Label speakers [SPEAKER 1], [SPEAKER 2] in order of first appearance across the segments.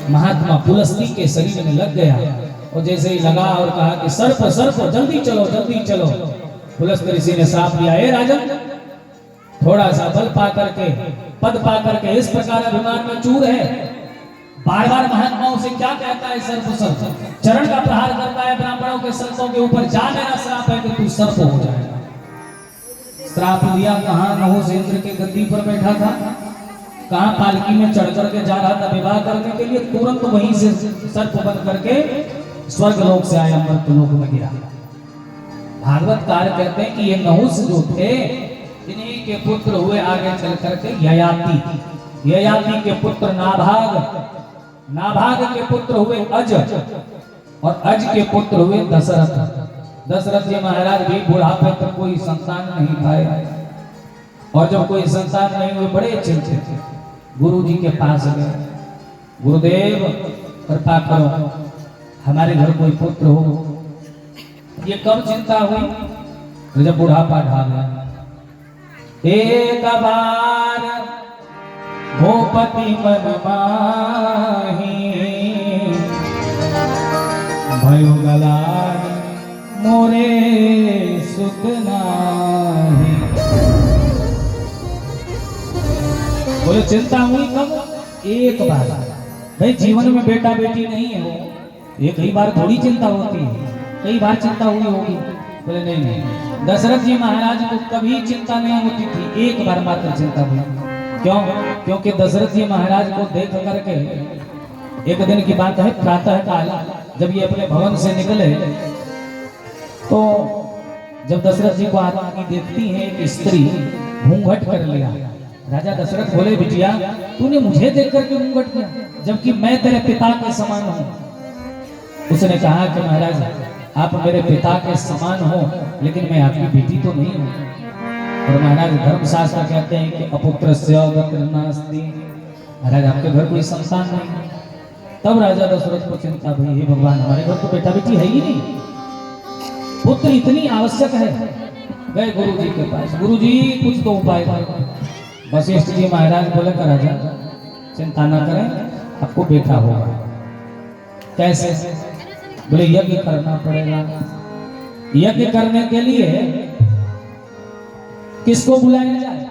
[SPEAKER 1] महात्मा पुलस्ती के शरीर में लग गया और जैसे ही लगा और कहा कि सर्प सर्प जल्दी चलो जल्दी चलो। पुलस्त्य ऋषि ने श्राप दिया, हे राजन, थोड़ा सा बल पा करके पद पा करके इस प्रकार अभिमान में चूर है, बार बार महात्माओं से क्या कहता है सर्प सर्प, चरण का प्रहार करता है ब्राह्मणों के संतों के ऊपर, जा मेरा श्राप है कि तू सर्प हो जाएगा। श्राप दिया, कहां नहुष इंद्र के गद्दी पर बैठा था, कहां पालकी में चढ़ करके जा रहा था विवाह करने के लिए, तुरंत वहीं से सर्प बन करके स्वर्ग लोक से आया, मर्त लोक में गिरा। भागवतकार कहते हैं कि ये नहुष जो थे इन्हीं के पुत्र हुए आगे चल करके ययाति, ययाति के पुत्र नाभाग, नाभाग के पुत्र हुए अज, और अज के पुत्र हुए दशरथ। दशरथ जी महाराज भी बुढ़ापे तक कोई संतान नहीं पाए, और जब कोई संतान नहीं हुए बड़े चिंतित थे, गुरु जी के पास गए, गुरुदेव कृपा करो हमारे घर कोई पुत्र हो। ये कब चिंता हुई, जब बुढ़ापा ढा गया। एक बार भूपति मन माही, भयो गलानी मोरे सुख नाही। बोले चिंता हुई कब, एक बार। भाई जीवन में बेटा बेटी नहीं है वो, ये कई बार थोड़ी चिंता होती है, कई बार चिंता हुई होगी। बोले नहीं नहीं, दशरथ जी महाराज को कभी चिंता नहीं होती थी, एक बार मात्र चिंता हुई। क्यों? क्योंकि दशरथ जी महाराज को देख करके, एक दिन की बात है, प्रातः काल जब ये अपने भवन से निकले तो जब दशरथ जी को आदमी देखती है एक स्त्री घूंघट कर लिया। राजा दशरथ बोले, बिटिया तूने मुझे देख करके घूंघट किया जबकि मैं तेरे पिता के समान हूँ। उसने कहा कि महाराज आप मेरे पिता के समान हो, लेकिन मैं आपकी बेटी तो नहीं हूँ। और महाराज धर्मशास्त्र कहते हैं कि अपुत्रस्य गतिर् नास्ति, महाराज आपके घर कोई संतान नहीं। तब राजा दशरथ को चिंता हुई, हे भगवान हमारे घर तो बेटा बेटी है ही नहीं, पुत्र इतनी आवश्यक है। गए गुरु जी के पास, गुरु जी कुछ तो उपाय करो। वशिष्ठ जी महाराज बोले का राजा चिंता न करें, आपको बेटा होगा। कैसे? बोले यज्ञ करना पड़ेगा। यज्ञ करने के लिए किसको बुलाया जाए?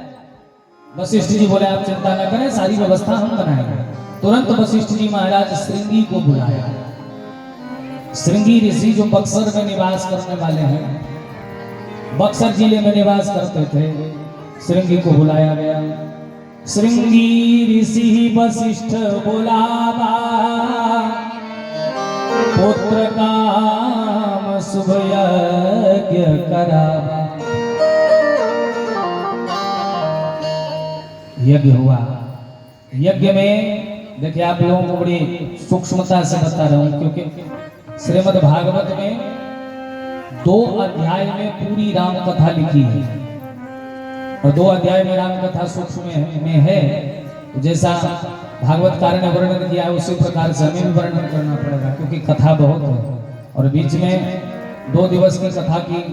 [SPEAKER 1] वशिष्ठ जी बोले आप चिंता न करें, सारी व्यवस्था हम बनाएंगे। तुरंत वशिष्ठ जी महाराज श्रृंगी को बुलाया। श्रृंगी ऋषि जो बक्सर में निवास करने वाले हैं, बक्सर जिले में निवास करते थे, श्रृंगी को बुलाया गया। श्रृंगी ऋषि वशिष्ठ बुलावा, पुत्र काम शुभ यज्ञ करावा। यज्ञ हुआ। यज्ञ में देखिए आप लोगों को बड़ी सूक्ष्मता से बता रहा हूं, क्योंकि श्रीमद् भागवत में 2 अध्याय में पूरी राम कथा लिखी है, और 2 अध्याय में राम कथा सूक्ष्म में है। जैसा भागवतकार ने वर्णन किया उसी प्रकार से हमें भी वर्णन करना पड़ेगा, क्योंकि कथा बहुत है और बीच में 2 दिवस की कथा की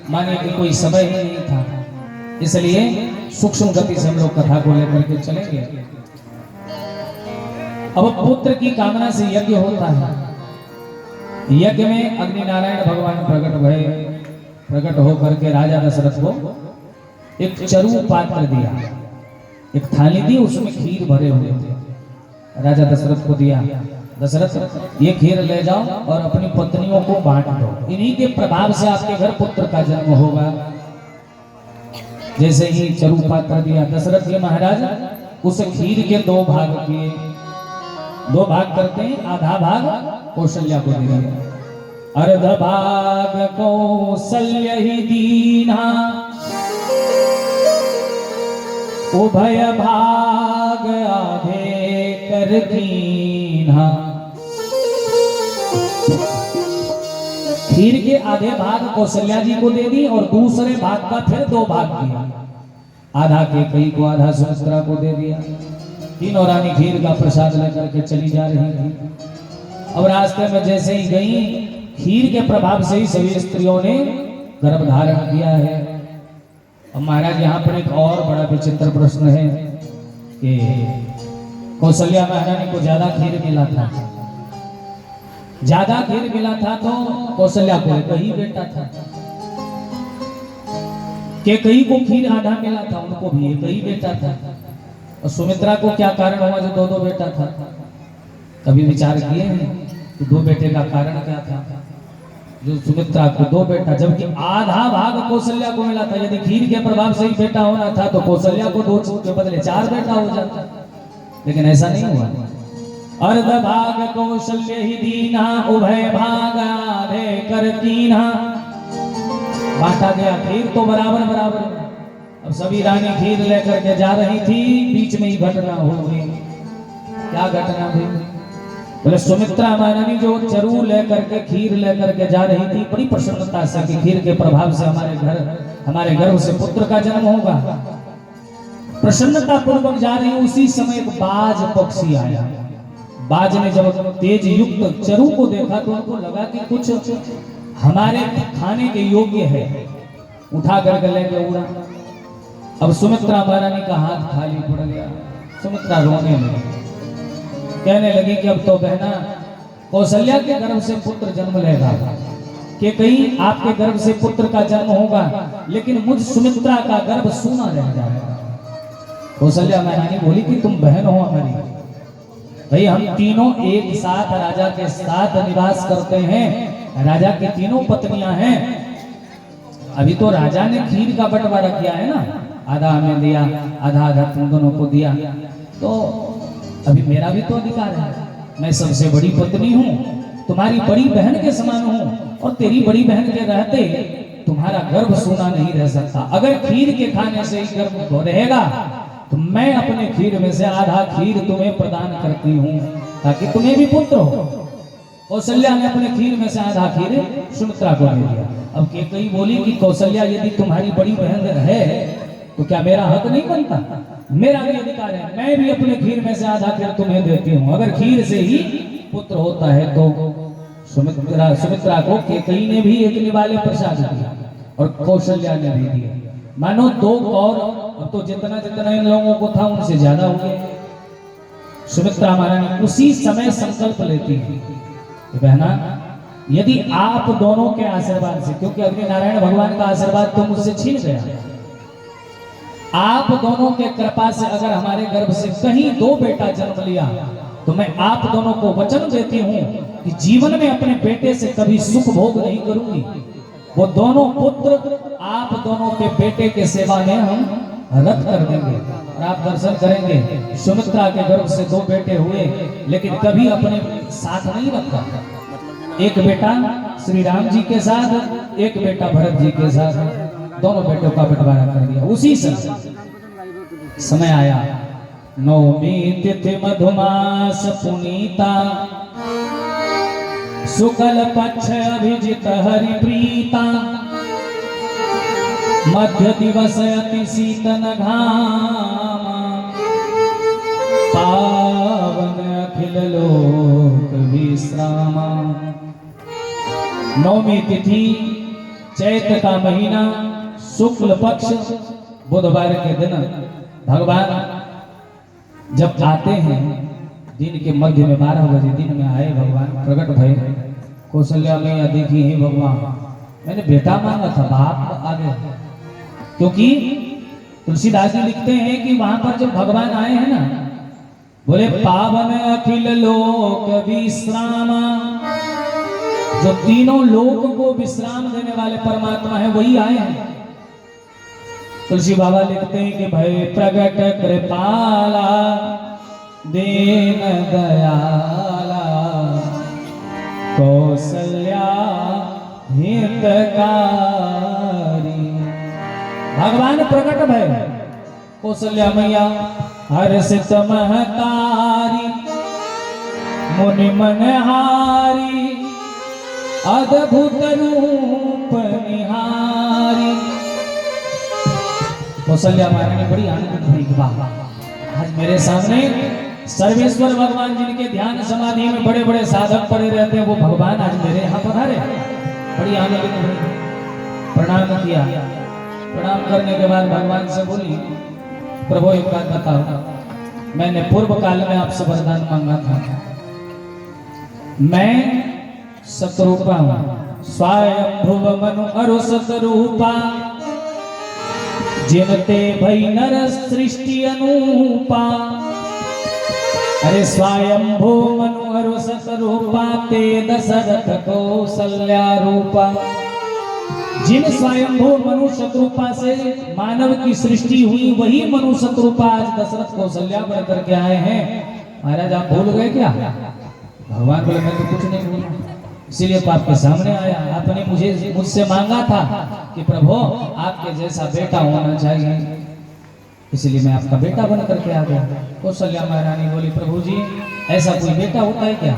[SPEAKER 1] माने कि कोई समय ही नहीं था, इसलिए सूक्ष्म गति से हम लोग कथा को लेकर के चलेंगे। अब पुत्र की कामना से यज्ञ होता है। यज्ञ में अग्नि नारायण भगवान प्रकट भय, प्रकट होकर के राजा दशरथ को एक चरु पात्र दिया, एक थाली दी, उसमें खीर भरे हुए थे। राजा दशरथ को दिया, दशरथ ये खीर ले जाओ और अपनी पत्नियों को बांट दो, इन्हीं के प्रभाव से आपके घर पुत्र का जन्म होगा। जैसे ही चरु पात्र दिया, दशरथ जी महाराज उस खीर के 2 भाग किए। 2 भाग करते हैं, आधा भाग कौशल्या को दिया, अर्ध भाग कौशल्य ही दीना, उभय भाग आधे कर कीन्हा। खीर के आधे भाग कौशल्या जी को दे दी और दूसरे भाग का फिर 2 भाग दिया, आधा केकई को, आधा सुमित्रा को दे दिया। तीनों रानी खीर का प्रसाद लेकर के चली जा रही थी। अब रास्ते में जैसे ही गई, खीर के प्रभाव से ही सभी स्त्रियों ने गर्भ धारण किया है। अब महाराज यहाँ पर एक और बड़ा विचित्र प्रश्न है कि कौशल्या महारानी को ज्यादा खीर मिला था, ज्यादा खीर मिला था तो कौशल्या को एक ही बेटा था, के कई को खीर आधा मिला था, उनको भी एक ही बेटा था। और सुमित्रा को क्या कारण हुआ जो दो दो बेटा था? कभी विचार किए हैं कि दो बेटे का कारण क्या था? जो सुमित्रा को दो बेटा, जबकि आधा भाग कौशल्या को मिला था। यदि खीर के प्रभाव से ही बेटा होना था तो कौशल्या को दो के बदले 4 बेटा हो जाता, लेकिन ऐसा नहीं हुआ। अर्ध भाग कौशल्य ही दीना, उभय भाग आधे कर कीना। बांटा गया खीर तो बराबर बराबर। अब सभी रानी खीर लेकर के जा रही थी, बीच में ही घटना हो गई। क्या घटना हुई? बोले सुमित्रा महारानी जो चरू लेकर के खीर लेकर के जा रही थी, बड़ी प्रसन्नता से कि खीर के प्रभाव से हमारे गर्भ से पुत्र का जन्म होगा, प्रसन्नता पूर्वक जा रही। उसी समय एक बाज पक्षी आया। बाज ने जब तेज युक्त चरू को देखा तो उनको लगा कि कुछ हमारे खाने के योग्य है, उठा करके लेके उड़ा। अब सुमित्रा महारानी का हाथ खाली पड़ गया। सुमित्रा रोने लगी, कहने लगी कि अब तो बहना कौशल्या के गर्भ से पुत्र जन्म लेगा, कि कहीं आपके गर्भ से पुत्र का जन्म होगा, लेकिन मुझ सुमित्रा का गर्भ सूना रह जाएगा। कौशल्या महारानी बोली कि तुम बहन हो हमारी, भाई हम तीनों एक साथ राजा के साथ निवास करते हैं, राजा की तीनों पत्नियां हैं। अभी तो राजा ने खीर का बंटवारा किया है ना, आधा हमें दिया, आधा आधा तुम दोनों को दिया, तो अभी मेरा भी तो अधिकार है। मैं सबसे बड़ी पत्नी हूँ, तुम्हारी बड़ी बहन के समान हूँ, और तेरी बड़ी बहन के रहते तुम्हारा गर्भ सूना नहीं रह सकता। अगर खीर के खाने से ही गर्भ रहेगा तो मैं अपने खीर में से आधा खीर तुम्हें प्रदान करती हूँ, ताकि तुम्हें भी पुत्र हो। कौशल्या ने अपने खीर में से आधा खीर सुमित्रा को दे दिया। अब केकई बोली कि कौशल्या यदि तुम्हारी बड़ी बहन है तो क्या मेरा हक नहीं बनता? मेरा भी अधिकार है, मैं भी अपने खीर में से आधा खीर तुम्हें देती हूँ। अगर खीर से ही पुत्र होता है तो सुमित्रा को केकई ने भी एक निवाले प्रसाद दिया और कौशल्या ने भी दिया। मानो 2 और अब तो जितना जितना इन लोगों को था उनसे ज्यादा हो गया। सुमित्रा महारानी उसी समय संकल्प लेती है कि बहना यदि आप दोनों के आशीर्वाद से, क्योंकि अग्नि नारायण भगवान का आशीर्वाद तो मुझसे छीन गया, आप दोनों के कृपा से अगर हमारे गर्भ से कहीं 2 बेटा जन्म लिया तो मैं आप दोनों को वचन देती हूँ कि जीवन में अपने बेटे से कभी सुख भोग नहीं करूंगी। वो दोनों पुत्र आप दोनों के बेटे के सेवा में हम रख कर देंगे और आप दर्शन करेंगे। सुमित्रा के गर्भ से 2 बेटे हुए, लेकिन कभी अपने साथ नहीं रखा। एक बेटा श्री राम जी के साथ, एक बेटा भरत जी के साथ, दोनों बेटों का बंटवारा कर दिया। उसी समय आया नवमी तिथि मधुमास पुनीता, शुक्ल पक्ष अभिजित हरि प्रीता, मध्य दिवस अति शीतन घामा, पावन अखिल लोक विश्रामा। नवमी तिथि चैत्र का महीना, शुक्ल पक्ष बुधवार के दिन भगवान जब आते हैं, दिन के मध्य में 12 बजे दिन में आए भगवान, प्रकट भय। कौशल्या मैया देखी ही भगवान, मैंने बेटा मांगा था, बाप आ गए। क्योंकि तुलसीदास जी लिखते हैं कि वहां पर जब भगवान आए हैं ना, बोले पावन अखिल लोक विश्रामा, जो तीनों लोक को विश्राम देने वाले परमात्मा है वही आए हैं। तुलसी बाबा लिखते हैं कि भय प्रगट कृपाला दीन दयाला, कौशल्या हितकारी। भगवान प्रकट भय, कौशल्या मैया हर्षित महतारी, मुनि मनहारी, अद्भुत रूप निहारी। कौशल्या महारानी बड़ी आनंदित हुई कि वाह, आज मेरे सामने सर्वेश्वर भगवान जिनके ध्यान समाधि में बड़े बड़े साधक पड़े रहते हैं, वो भगवान आज मेरे यहाँ पधारे। बड़ी आनंदित हुई, प्रणाम किया। प्रणाम करने के बाद भगवान से बोली, प्रभु एक बात बताओ, मैंने पूर्व काल में आपसे वरदान मांगा था। मैं सतरूपा हूं, स्वयंभुव मनु अरु सतरूपा, जिनते भई नर सृष्टि अनूपा। अरे स्वयंभू मनु अरु सतरूपा, ते दशरथ कौसल्या रूपा। जिन स्वयंभू मनु शत्रुपा से मानव की सृष्टि हुई, वही मनु शत्रुपा आज दशरथ कौशल्या बन करके आए हैं। महाराज आप भूल गए क्या? भगवान बोले मैं तो कुछ नहीं भूला, इसीलिए तो आपके सामने आया। आपने मुझसे मांगा था कि प्रभु आपके जैसा बेटा होना चाहिए, इसलिए मैं आपका बेटा बन करके आ गया। कौशल्या महारानी बोली प्रभु जी ऐसा कोई बेटा होता है क्या?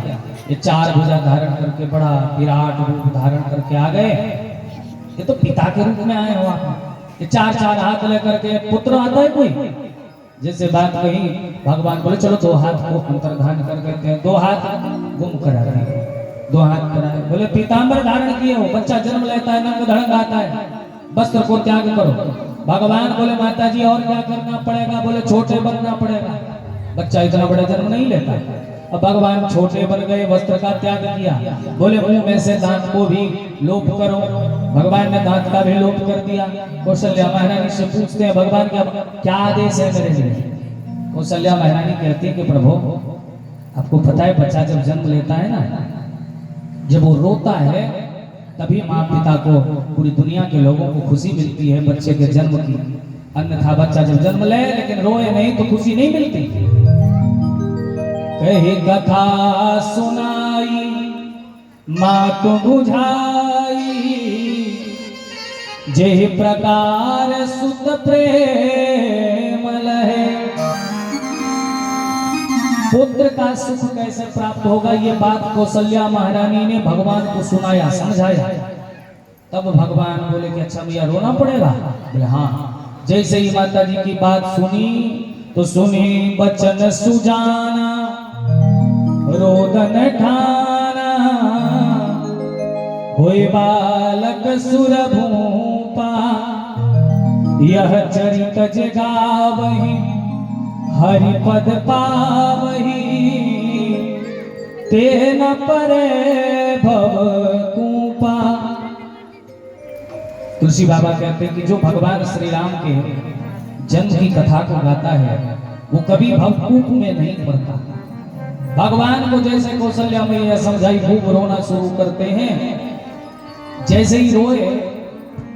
[SPEAKER 1] ये 4 भुजा धारण करके बड़ा विराट रूप धारण करके आ गए, ये तो पिता के रूप में आए हो आप। ये 4 हाथ लेकर के पुत्र आता है कोई? जैसे बात कही, भगवान बोले चलो 2 हाथ को अंतर्धान कर देते हैं, 2 हाथ गुम करा दिए, 2 हाथ कराए। बोले पीतांबर धारण किए हो, बच्चा जन्म लेता है, नंग धड़ंग आता है, वस्त्र को त्याग करो। भगवान बोले माता जी और क्या करना पड़ेगा? बोले छोटे बनना पड़ेगा, बच्चा इतना बड़ा जन्म नहीं लेता। अब भगवान छोटे बन गए, वस्त्र का त्याग किया। बोले मुंह में से दांत को भी लोप करो, भगवान ने दांत का भी लोप कर दिया। कौशल्या महारानी से पूछते हैं भगवान क्या आदेश है मेरे लिए? कौशल्या महारानी कहती है कि प्रभु आपको पता है बच्चा जब जन्म लेता है ना, जब वो रोता है तभी माँ पिता को, पूरी दुनिया के लोगों को खुशी मिलती है बच्चे के जन्म की। अन्यथा बच्चा जब जन्म ले लेकिन रोए नहीं तो खुशी नहीं मिलती। कहे कथा सुनाई मात बुझाई, जे प्रकार सुत प्रेम लहे। पुत्र का सुख कैसे प्राप्त होगा, ये बात कौशल्या महारानी ने भगवान को सुनाया, समझाया। तब भगवान बोले कि अच्छा भैया रोना पड़ेगा? बोले हाँ। जैसे ही माता जी की बात सुनी तो सुनी बचन सुजाना, रोदन ठाना, होए बालक सुर भूपा। यह चरित जगावहि हरि पद पावहि, तेन परे भव कूपा। तुलसी बाबा कहते हैं कि जो भगवान श्री राम के जन्म की कथा को गाता है वो कभी भवकूप में नहीं पड़ता। भगवान को जैसे कौशल्या मैया समझाई, खूब रोना शुरू करते हैं। जैसे ही रोए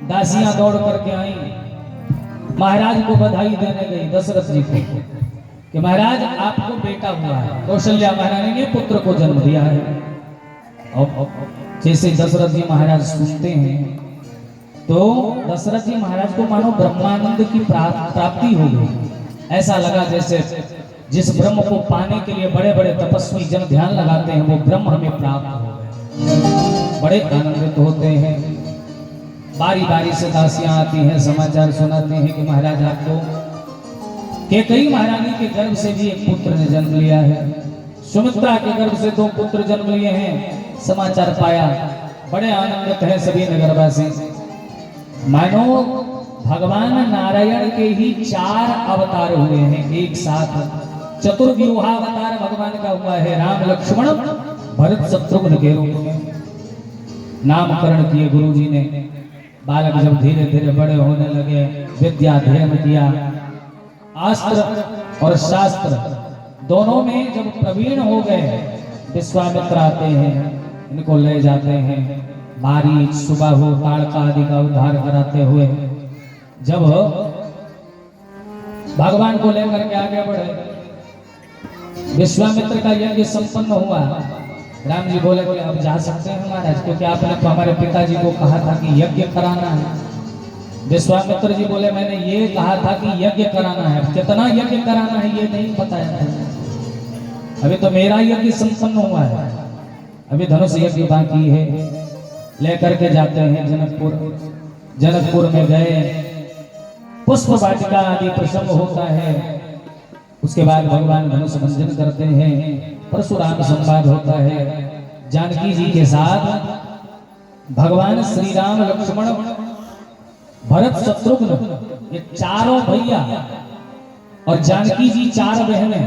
[SPEAKER 1] दासियां दौड़ करके आई, महाराज को बधाई देने गई दशरथ जी को कि महाराज आपको बेटा हुआ है। कौशल्या महारानी ने पुत्र को जन्म दिया है। और जैसे दशरथ जी महाराज सुनते हैं तो दशरथ जी महाराज को मानो ब्रह्मानंद की प्राप्ति हो गई। ऐसा लगा जैसे जिस ब्रह्म को पाने के लिए बड़े बड़े तपस्वी जन ध्यान लगाते हैं वो ब्रह्म हमें प्राप्त हो गए। बड़े आनंदित होते हैं। बारी बारी से दासियां आती हैं, समाचार सुनाते हैं कि महाराज आपको के कई महारानी के गर्भ से भी एक पुत्र ने जन्म लिया है। सुमित्रा के गर्भ से 2 पुत्र जन्म लिए हैं। समाचार पाया, बड़े आनंदित हैं सभी नगरवासी। मानो भगवान नारायण के ही 4 अवतार हुए हैं एक साथ। चतुर्व्यूहावतार भगवान का हुआ है। राम लक्ष्मण भरत शत्रुघ्न के रूप में नामकरण किए गुरु जी ने। बालक जब धीरे धीरे बड़े होने लगे, विद्या अध्ययन किया, अस्त्र और शास्त्र दोनों में जब प्रवीण हो गए, विश्वामित्र आते हैं, इनको ले जाते हैं। बारी सुबह हो ताड़का आदि का उद्धार कराते हुए जब भगवान को लेकर के आगे बढ़े, विश्वामित्र का यज्ञ संपन्न हुआ। राम जी बोले कि अब जा सकते हैं महाराज, क्योंकि आपने तो हमारे पिताजी को कहा था कि यज्ञ कराना है। विश्वामित्र जी बोले मैंने ये कहा था कि यज्ञ कराना है, कितना यज्ञ कराना है ये नहीं बताया था। अभी तो मेरा यज्ञ संपन्न हुआ है, अभी धनुष यज्ञ बाकी है। लेकर के जाते हैं जनकपुर। जनकपुर में गए, पुष्प वाटिका आदि प्रसंग होता है। उसके बाद भगवान धनुष भंजन करते हैं, परशुराम संवाद होता है। जानकी जी के साथ भगवान श्री राम लक्ष्मण भरत शत्रुघ्न ये 4 भैया और जानकी जी 4 बहनें,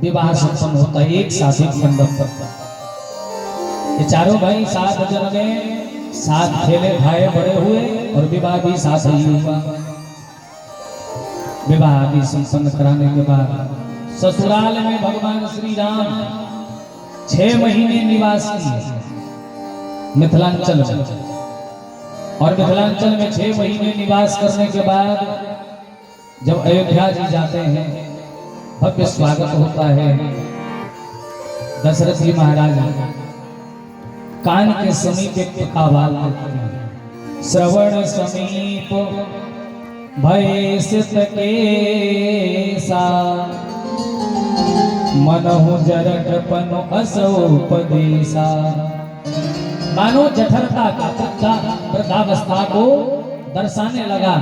[SPEAKER 1] विवाह संपन्न होता है एक साथ एक मंडप पर। ये चारों भाई 7 जन में 7 खेले खाए बड़े हुए और विवाह भी साथ ही हुआ। विवाह आदि संपन्न कराने के बाद ससुराल में भगवान श्री राम 6 महीने निवास किए मिथिलांचल में। और मिथिलांचल में 6 महीने निवास करने के बाद जब अयोध्या जी जाते हैं, भव्य स्वागत होता है। दशरथ जी महाराज कान के समीप एक पकावाल लेते हैं, श्रवण समीप भय सित केसा, मनहु जरठ पनु असोपदेशा। मानो जठरता का वृद्धावस्था को दर्शाने लगा।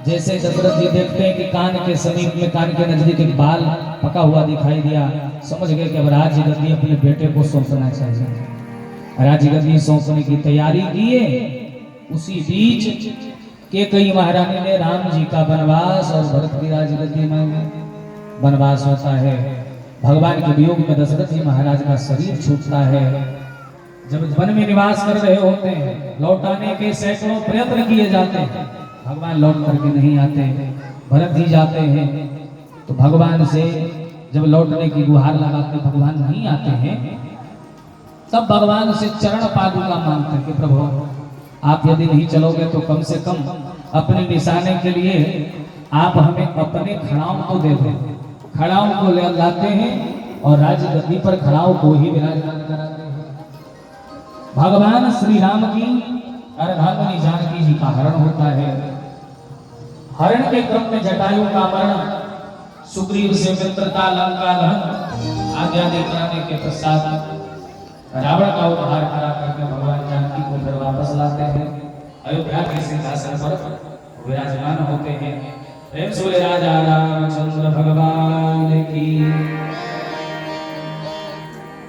[SPEAKER 1] जैसे दशरथ जी देखते हैं कि कान के समीप में, कान के नजदीक एक बाल पका हुआ दिखाई दिया, समझ गए कि अब राज्य गद्दी अपने बेटे को सौंपना चाहिए। राज्य गद्दी सौंपने की तैयारी किए। उसी बीच के कई महारानी ने राम जी का वनवास और भरत की राज्य गद्दी में वनवास होता है। भगवान के वियोग में दशरथ जी महाराज का शरीर छूटता है। जब वन में निवास कर रहे होते हैं, लौटाने के सैकड़ों प्रयत्न किए जाते हैं, भगवान लौट करके नहीं आते। भरत जी जाते हैं तो भगवान से जब लौटने की गुहार लगाते, भगवान नहीं आते हैं, तब भगवान से चरण पादुका मांगते हैं कि प्रभु आप यदि नहीं चलोगे तो कम से कम अपने निशाने के लिए आप हमें अपने खड़ाओं को दे दो। खड़ाओं को ले लाते हैं और राज्य गद्दी पर खड़ाओं को ही विराजमान कराते हैं। भगवान श्री राम की अर्धांगिनी जानकी जी का हरण होता है। हरण के क्रम में जटायु का मरण, सुग्रीव से मित्रता, लंका दहन आदि कराने के पश्चात रावण का उद्धार करा करके भगवान जानकी को फिर वापस लाते हैं। अयोध्या के सिंहासन पर विराजमान होते हैं। प्रेम से बोले राजा रामचंद्र भगवान की।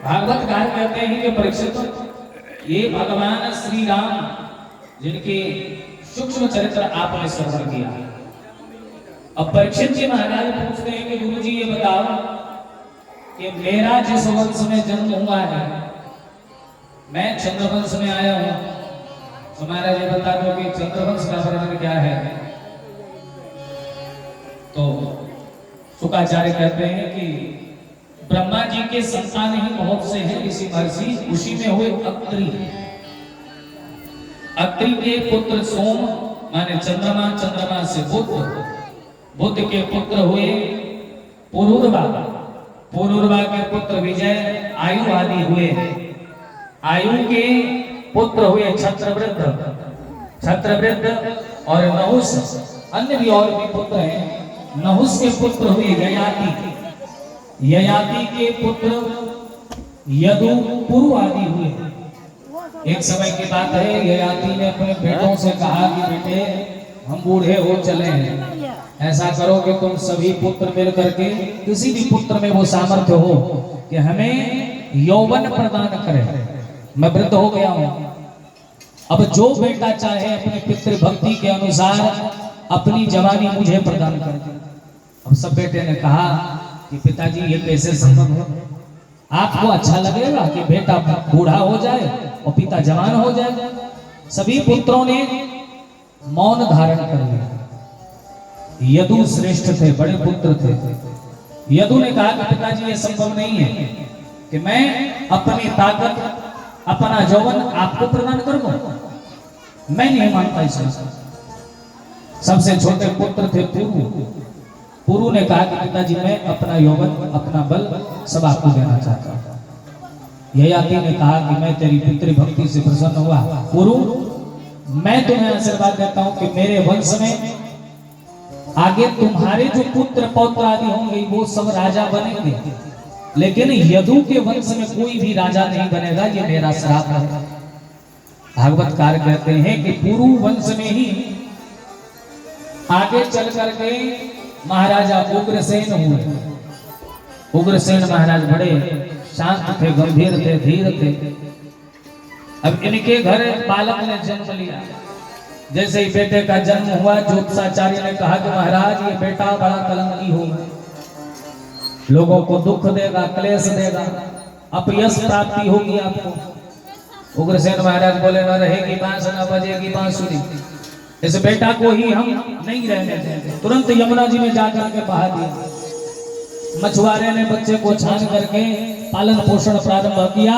[SPEAKER 1] भागवतकार कहते हैं कि परीक्षित, ये भगवान श्री राम जिनके सूक्ष्म चरित्र आपने श्रवण किया। अब परीक्षित जी महाराज पूछते हैं कि गुरु जी ये बताओ कि मेरा जिस वंश में जन्म हुआ है, मैं चंद्रवंश में आया हूं, तो महाराज ये बता दो कि चंद्रवंश का वर्णन क्या है। तो शुकाचार्य कहते हैं कि ब्रह्मा जी के संतान ही बहुत से हैं ऋषि महर्षि, उसी में हुए अत्रि। अत्रि के पुत्र सोम माने चंद्रमा, चंद्रमा से बुध, बुध के पुत्र हुए पुरुरवा, पुरुरवा के पुत्र विजय, आयु आदि हुए। आयु के पुत्र हुए छत्रवृद्ध, छत्रवृद्ध और नहुस, अन्य भी और भी पुत्र हैं। नहुस के पुत्र हुए ययाति, ययाति के पुत्र यदु, पुरु आदि हुए। एक समय की बात है, ययाति ने अपने बेटों से कहा कि बेटे हम बूढ़े हो चले हैं, ऐसा करो कि तुम सभी पुत्र मिल करके किसी भी पुत्र में वो सामर्थ्य हो कि हमें यौवन प्रदान करे। मैं वृद्ध हो गया हूं, अब जो बेटा चाहे अपने पितृभक्ति के अनुसार अपनी जवानी मुझे प्रदान करे। अब सब बेटे ने कहा कि पिताजी ये कैसे संभव है? आपको अच्छा लगेगा कि बेटा बूढ़ा हो जाए और पिता जवान हो जाए? सभी पुत्रों ने मौन धारण कर लिया। यदु श्रेष्ठ थे, बड़े पुत्र थे। यदु ने कहा कि पिताजी ये संभव नहीं है कि मैं अपनी ताकत, अपना यौवन आपको प्रदान करूं, मैं नहीं मानता इसे। सबसे छोटे पुत्र थे पुरु। पुरु ने कहा कि पिताजी मैं अपना यौवन, अपना बल सब आपको देना चाहता हूं। ययाति ने कहा कि मैं तेरी पितृभक्ति से प्रसन्न हुआ पुरु, मैं तुम्हें आशीर्वाद देता हूं कि मेरे वंश में आगे तुम्हारे जो पुत्र पौत्र आदि होंगे वो सब राजा बनेंगे, लेकिन यदु के वंश में कोई भी राजा नहीं बनेगा, ये मेरा श्राप है। भागवतकार कहते हैं कि पुरु वंश में ही आगे चल करके महाराजा उग्रसेन हुए। उग्रसेन महाराज बड़े शांत थे, गंभीर थे, धीर थे। अब इनके घर बालक ने जन्म लिया, जैसे ही बेटे का जन्म हुआ, ज्योतिषाचार्य ने कहा कि महाराज ये बेटा बड़ा कलंकी होगा, लोगों को दुख देगा, क्लेश देगा, अपयश प्राप्ति होगी आपको। उग्रसेन महाराज बोले न रहेगी बांस न बजेगी बांसुरी, इस बेटा को ही हम नहीं रहने देंगे। तुरंत यमुना जी में जाकर के बहा दिया। मछुआरे ने बच्चे को छान करके पालन पोषण प्रारंभ किया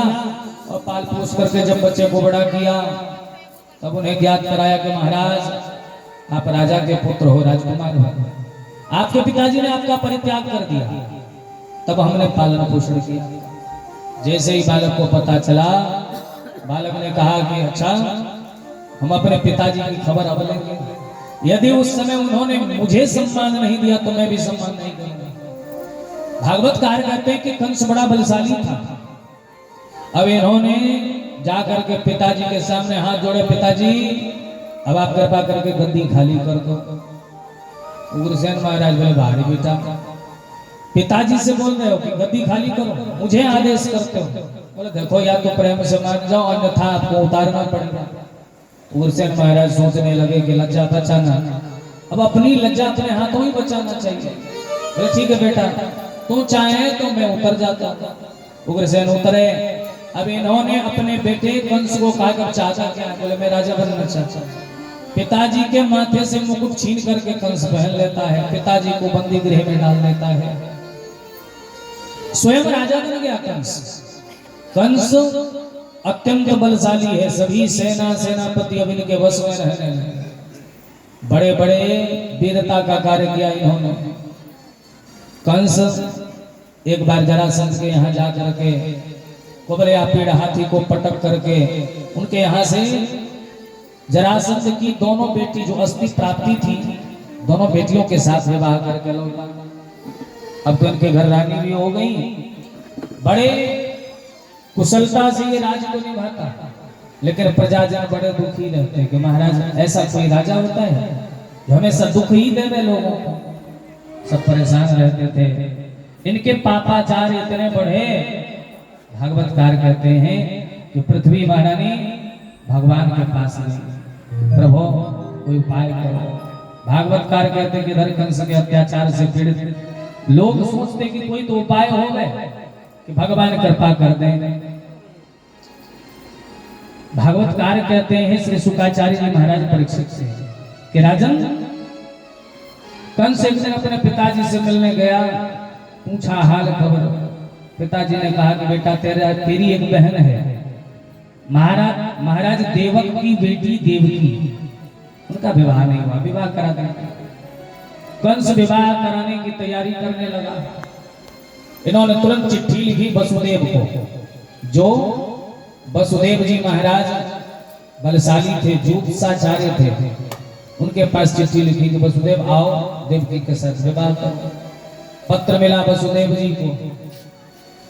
[SPEAKER 1] और पाल पोष करके जब बच्चे को बड़ा किया तब उन्हें ज्ञात कराया कि महाराज आप राजा के पुत्र हो, राजकुमार हो, आपके पिताजी ने आपका परित्याग कर दिया। तब हमने पालन पोषण किया। जैसे ही बालक को पता चला, बालक ने कहा कि अच्छा हम अपने पिताजी की खबर अब लेंगे, यदि उस समय उन्होंने मुझे सम्मान नहीं दिया तो मैं भी सम्मान नहीं करूंगा। भागवतकार कहते हैं कि कंस बड़ा बलशाली था। अब इन्होंने जाकर के पिताजी के सामने हाथ जोड़े, पिताजी अब आप कृपा करके गद्दी खाली कर दो। उग्रसेन महाराज बोले भारी बेटा, पिताजी से बोल रहे हो कि गद्दी खाली करो, मुझे आदेश करते हो। बोले देखो या तो प्रेम से मान जाओ अन्यथा आपको उतारना पड़ेगा। उग्रसेन महाराज सोचने लगे कि लज्जा बचाना, अब अपनी लज्जा अपने हाथों ही बचाना चाहिए। बोले ठीक है बेटा, तू चाहे तो मैं उतर जाता। उग्रसेन उतरे। अब इन्होंने अपने बेटे कंस को कहा कि चाचा क्या? बोले मैं राजा बनना चाहता हूं। पिताजी के माथे से मुकुट छीन करके कंस पहन लेता है, पिताजी को बंदी गृह में डाल देता है, स्वयं राजा बन गया कंस। कंस अत्यंत बलशाली है, सभी सेनापति अब इनके वश में रहने लगे। बड़े बड़े वीरता का कार्य किया इन्होंने। कंस एक बार जरासंध के यहाँ जा करके कुबरेया पीड़ हाथी को पटक करके उनके यहाँ से जरासंध की दोनों बेटी जो अस्थि प्राप्ति थी, दोनों बेटियों के साथ विवाह करके लौटा। अब तो इनके घर रानी भी हो गई। बड़े कुशलता से ये राज को निभाता, लेकिन प्रजाजन बड़े दुखी रहते हैं कि महाराज ऐसा कोई राजा होता है जो हमेशा दुख ही देवे लोगों को। सब परेशान रहते थे। इनके पापाचार इतने बढ़े, भागवतकार कहते हैं कि पृथ्वी महारानी भगवान के पास गई, प्रभु कोई उपाय करो। भागवतकार कहते हैं कि इधर कंस के अत्याचार से पीड़ित लोग सोचते कि कोई तो उपाय हो गए कि भगवान कृपा कर दें। भागवतकार कहते हैं श्री शुकाचार्य जी महाराज परीक्षित से कि राजन, कंस एक दिन अपने पिताजी से मिलने गया, पूछा हाल खबर। पिताजी ने कहा कि बेटा तेरी एक बहन है, महाराज देवक की बेटी देवकी, उनका विवाह नहीं हुआ, विवाह करा देंगे। कंस विवाह कराने की तैयारी करने लगा। इन्होंने तुरंत चिट्ठी लिखी वसुदेव को, जो वसुदेव जी महाराज बलशाली थे, ज्योतिषाचार्य थे। उनके पास चिट्ठी लिखी कि वसुदेव आओ देवकी के साथ विवाह करो। पत्र मिला वसुदेव जी को।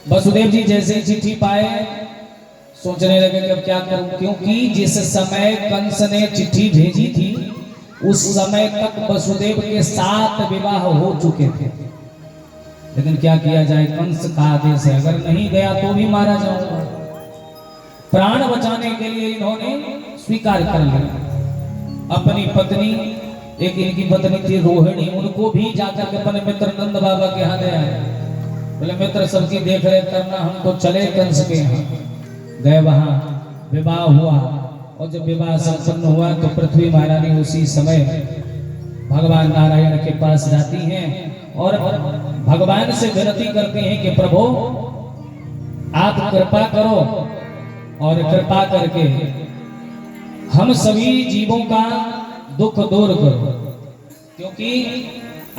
[SPEAKER 1] वसुदेव जी जैसे ही चिट्ठी पाए सोचने लगे कि अब क्या करूं, क्योंकि जिस समय कंस ने चिट्ठी भेजी थी उस समय तक वसुदेव के 7 विवाह हो चुके थे। लेकिन क्या किया जाए, कंस का आदेश है, अगर नहीं गया तो भी मारा जाऊंगा। प्राण बचाने के लिए इन्होंने स्वीकार कर लिया। अपनी पत्नी, एक इनकी पत्नी थी रोहिणी, उनको भी जाकर के अपने मित्र नंद बाबा के यहाँ ले आए। बोले मित्र सबकी देख रेख करना, हम तो चले कंस के यहाँ। गए, वहां विवाह हुआ और जब विवाह संपन्न हुआ तो पृथ्वी महारानी उसी समय भगवान नारायण के पास जाती हैं और भगवान से विनती करती हैं कि प्रभु आप कृपा करो और कृपा करके हम सभी जीवों का दुख दूर करो, क्योंकि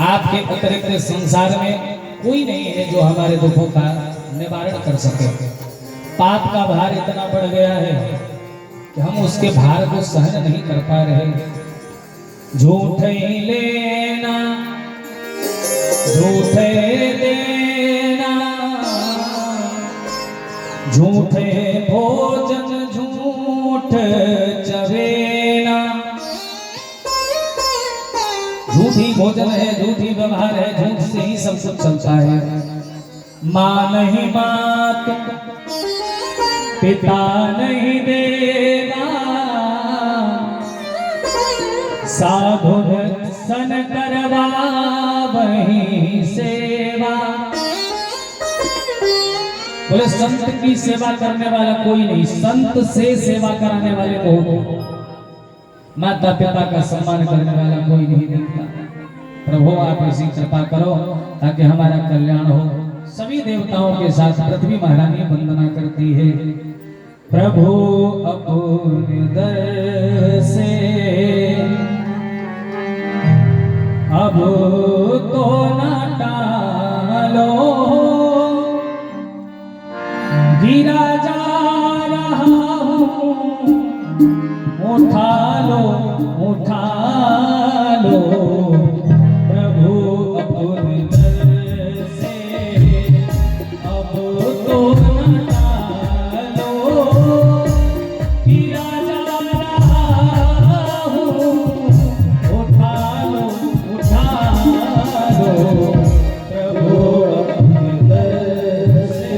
[SPEAKER 1] आपके अतिरिक्त संसार में कोई नहीं है जो हमारे दुखों का निवारण कर सके। पाप का भार इतना बढ़ गया है कि हम उसके भार को सहन नहीं कर पा रहे। झूठ ही लेना, झूठ देना, झूठे भोजन झूठ चवेना। झूठी भोजन है, झूठी व्यवहार है, झूठ से ही सब कुछ चलता है। माँ नहीं बात, पिता नहीं देना, साधु सन करवा वही सेवा। बोले संत की सेवा करने वाला कोई नहीं, संत से सेवा कराने वाले बहुत। माता पिता का सम्मान करने वाला कोई नहीं दिखता। प्रभु आप ऐसी कृपा करो ताकि हमारा कल्याण हो। सभी देवताओं के साथ पृथ्वी महारानी वंदना करती है। प्रभु अपने दर से अब तो न टालो, गिरा जा रहा हूँ, उठा लो उठा लो। प्रभु अपने दर से अब तो न टालो, गिरा जा रहा हूँ, उठा लो उठा लो। प्रभु अपने दर से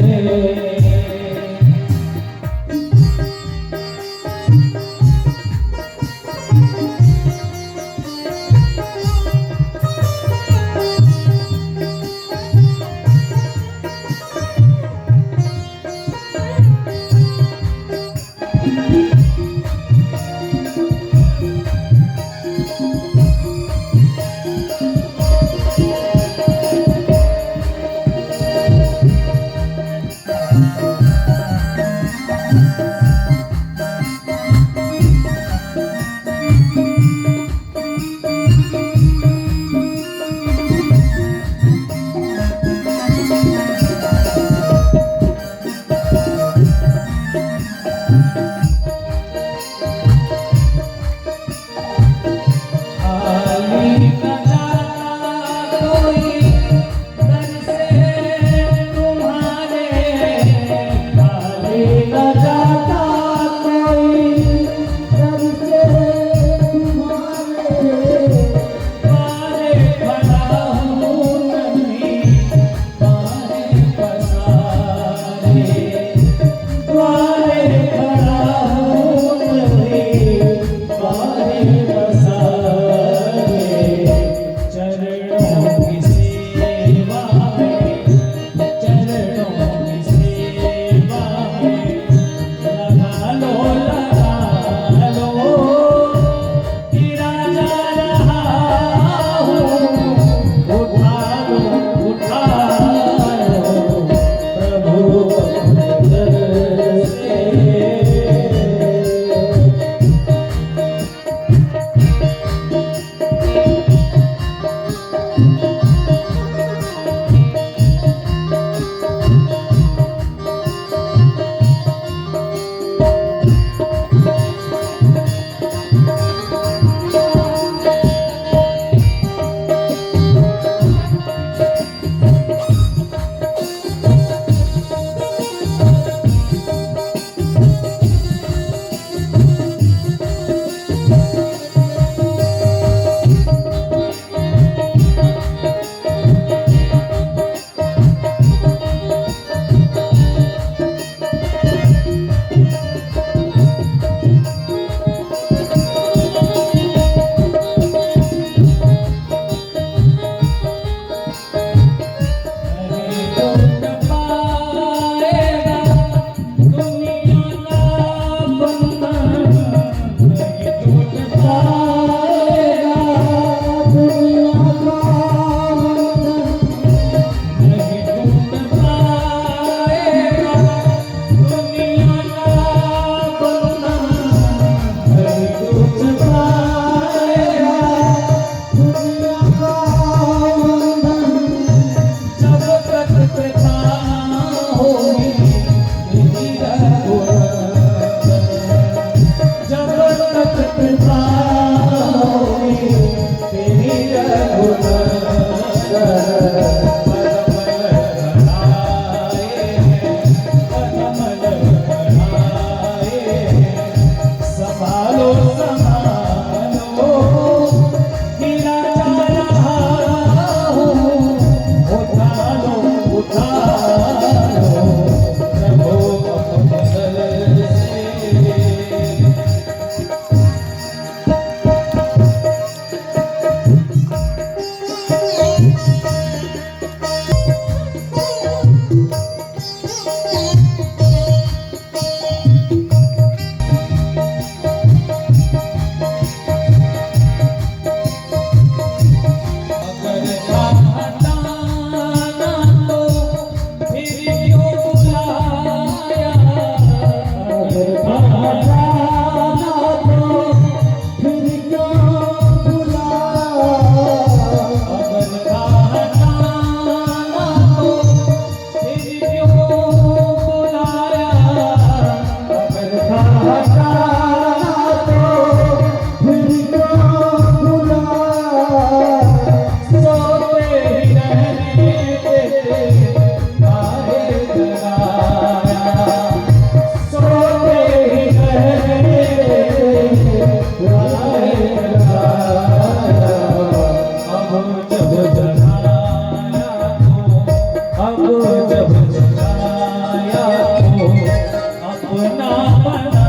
[SPEAKER 1] अपना बना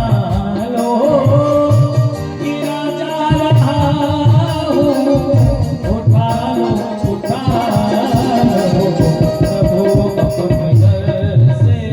[SPEAKER 1] लो कि राजा रहा हूँ, उठा लो उठा लो प्रभु अपने दर से।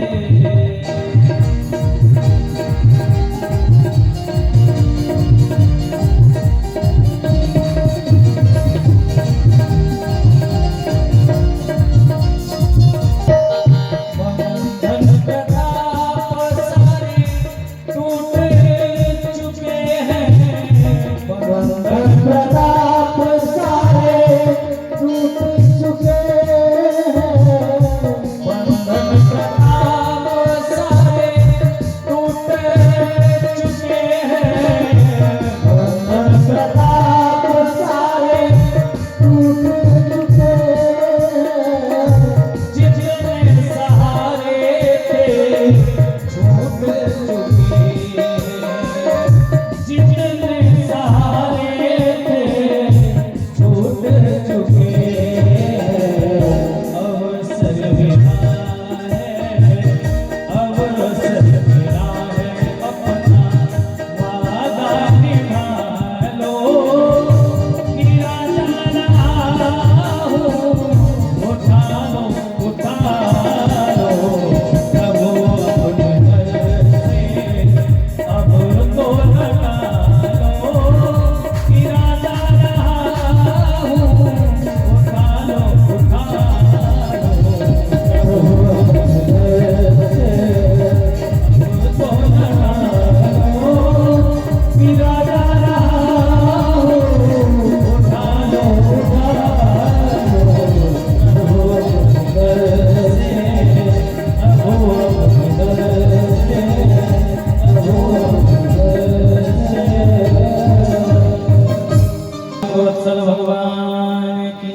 [SPEAKER 1] भगवान की